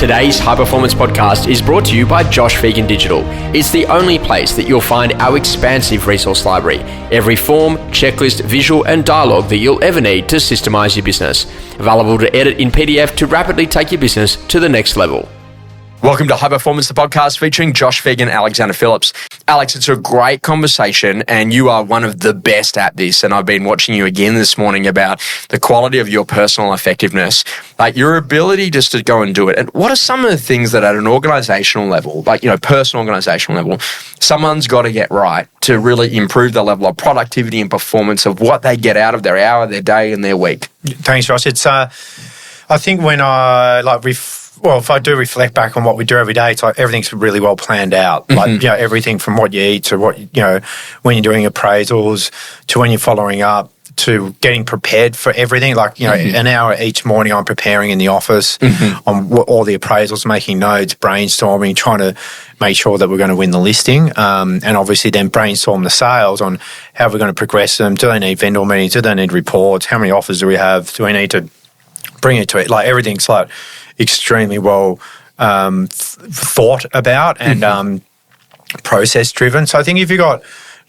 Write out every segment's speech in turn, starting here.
Today's High Performance Podcast is brought to you by Josh Phegan Digital. It's the only place that you'll find our expansive resource library. Every form, checklist, visual and dialogue that you'll ever need to systemize your business. Available to edit in PDF to rapidly take your business to the next level. Welcome to High Performance, the podcast featuring Josh Phegan and Alexander Phillips. Alex, it's a great conversation and you are one of the best at this. And I've been watching you again this morning about the quality of your personal effectiveness, like your ability just to go and do it. And what are some of the things that at an organizational level, like, personal organizational level, someone's got to get right to really improve the level of productivity and performance of what they get out of their hour, their day and their week? Thanks, Josh. It's, I think when if I do reflect back on what we do every day, it's like everything's really well planned out. Mm-hmm. Like, everything from what you eat to what, when you're doing appraisals to when you're following up to getting prepared for everything. Like, an hour each morning I'm preparing in the office on all the appraisals, making notes, brainstorming, trying to make sure that we're going to win the listing. And obviously then brainstorm the sales on how we're going to progress them. Do they need vendor meetings? Do they need reports? How many offers do we have? Do we need to bring it to it? Like, everything's like extremely well thought about and process driven. So I think if you've got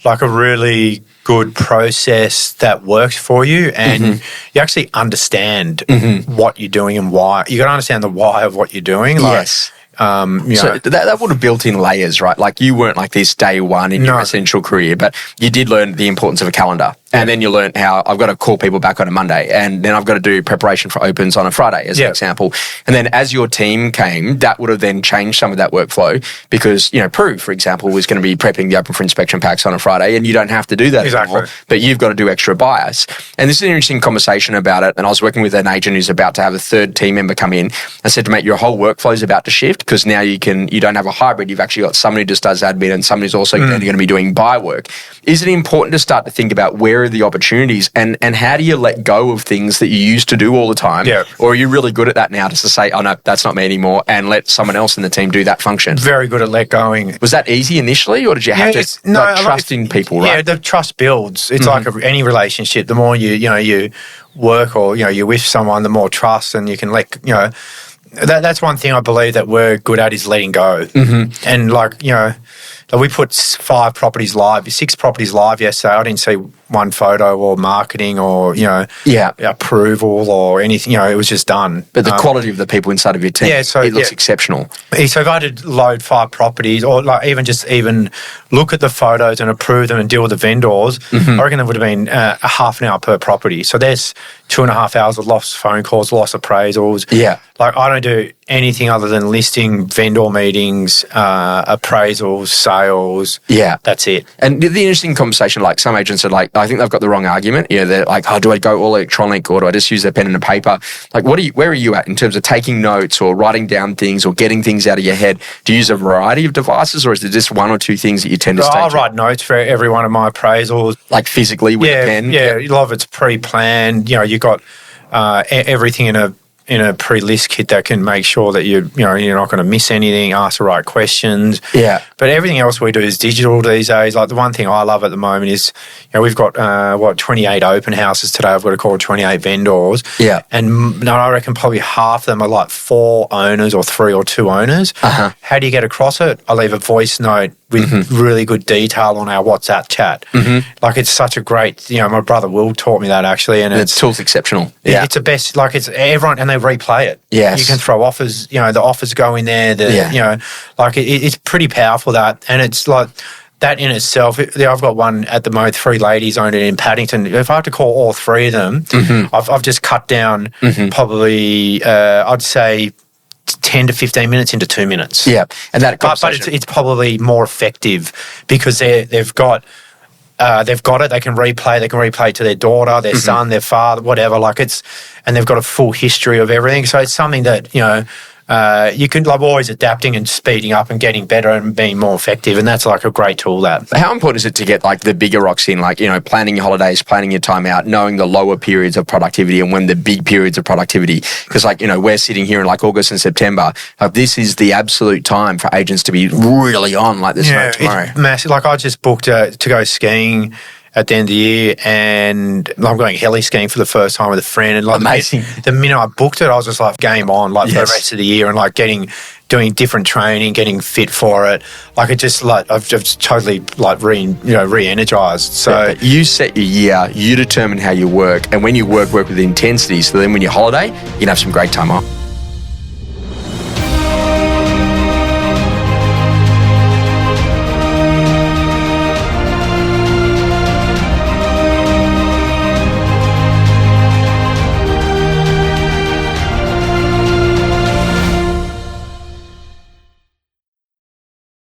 like a really good process that works for you and you actually understand what you're doing and why, you got to understand the why of what you're doing. Like, yes. So that would have built in layers, right? Like you weren't like this day one in your essential career, but you did learn the importance of a calendar. And then you learn how I've got to call people back on a Monday and then I've got to do preparation for opens on a Friday as an example. And then as your team came, that would have then changed some of that workflow because, Prove, for example, was going to be prepping the open for inspection packs on a Friday and you don't have to do that anymore, but you've got to do extra bias. And this is an interesting conversation about it. And I was working with an agent who's about to have a third team member come in. I said to mate, your whole workflow is about to shift because now you don't have a hybrid. You've actually got somebody who just does admin and somebody who's also going to be doing buy work. Is it important to start to think about where are the opportunities and how do you let go of things that you used to do all the time? Yeah. Or are you really good at that now just to say, oh no, that's not me anymore and let someone else in the team do that function? Very good at let going. Was that easy initially or did you have to trust in people, right? Yeah, the trust builds. It's like any relationship. The more you work or, you're with someone, the more trust and you can that's one thing I believe that we're good at is letting go. And we put 6 properties live yesterday. I didn't see one photo or marketing or, approval or anything. It was just done. But the quality of the people inside of your team, it looks exceptional. So if I had to load 5 properties or even look at the photos and approve them and deal with the vendors, I reckon there would have been a half an hour per property. So there's 2.5 hours of lost phone calls, lost appraisals. Yeah. Like I don't do anything other than listing, vendor meetings, appraisals, sales. Yeah. That's it. And the interesting conversation, like some agents are like, I think they've got the wrong argument. They're like, oh, do I go all electronic or do I just use a pen and a paper? Like, where are you at in terms of taking notes or writing down things or getting things out of your head? Do you use a variety of devices or is there just one or two things that you tend to stay to? I write notes for every one of my appraisals. Like physically with a pen? Yeah, a lot of it's pre-planned. You've got everything in a pre-list kit that can make sure that you're not going to miss anything, ask the right questions. Yeah. But everything else we do is digital these days. Like the one thing I love at the moment is, we've got 28 open houses today. I've got to call 28 vendors. Yeah. And I reckon probably half of them are like 4 owners or 3 or 2 owners. How do you get across it? I leave a voice note with really good detail on our WhatsApp chat. Like it's such a great, my brother Will taught me that actually. And the tool's exceptional. Yeah. It's the best, like it's everyone, and they replay it. Yes. You can throw offers, the offers go in there, it's pretty powerful that, and it's like, that in itself, I've got one at the moment, 3 ladies own it in Paddington. If I have to call all 3 of them, I've just cut down probably, I'd say, 10 to 15 minutes into 2 minutes. Yeah, and that but it's probably more effective because they've got it. They can replay to their daughter, their son, their father, whatever. And they've got a full history of everything. So it's something that you can always adapting and speeding up and getting better and being more effective, and that's like a great tool. That. How important is it to get like the bigger rocks in, like planning your holidays, planning your time out, knowing the lower periods of productivity and when the big periods of productivity? Because we're sitting here in like August and September. This is the absolute time for agents to be really on. Like there's no tomorrow. It's massive. Like I just booked to go skiing at the end of the year, and I'm going heli skiing for the first time with a friend. And like amazing. The minute I booked it, I was just like game on, like for the rest of the year, and like doing different training, getting fit for it. Like I've just totally like re-energized. So you set your year, you determine how you work, and when you work with intensity. So then when you holiday, you can have some great time off.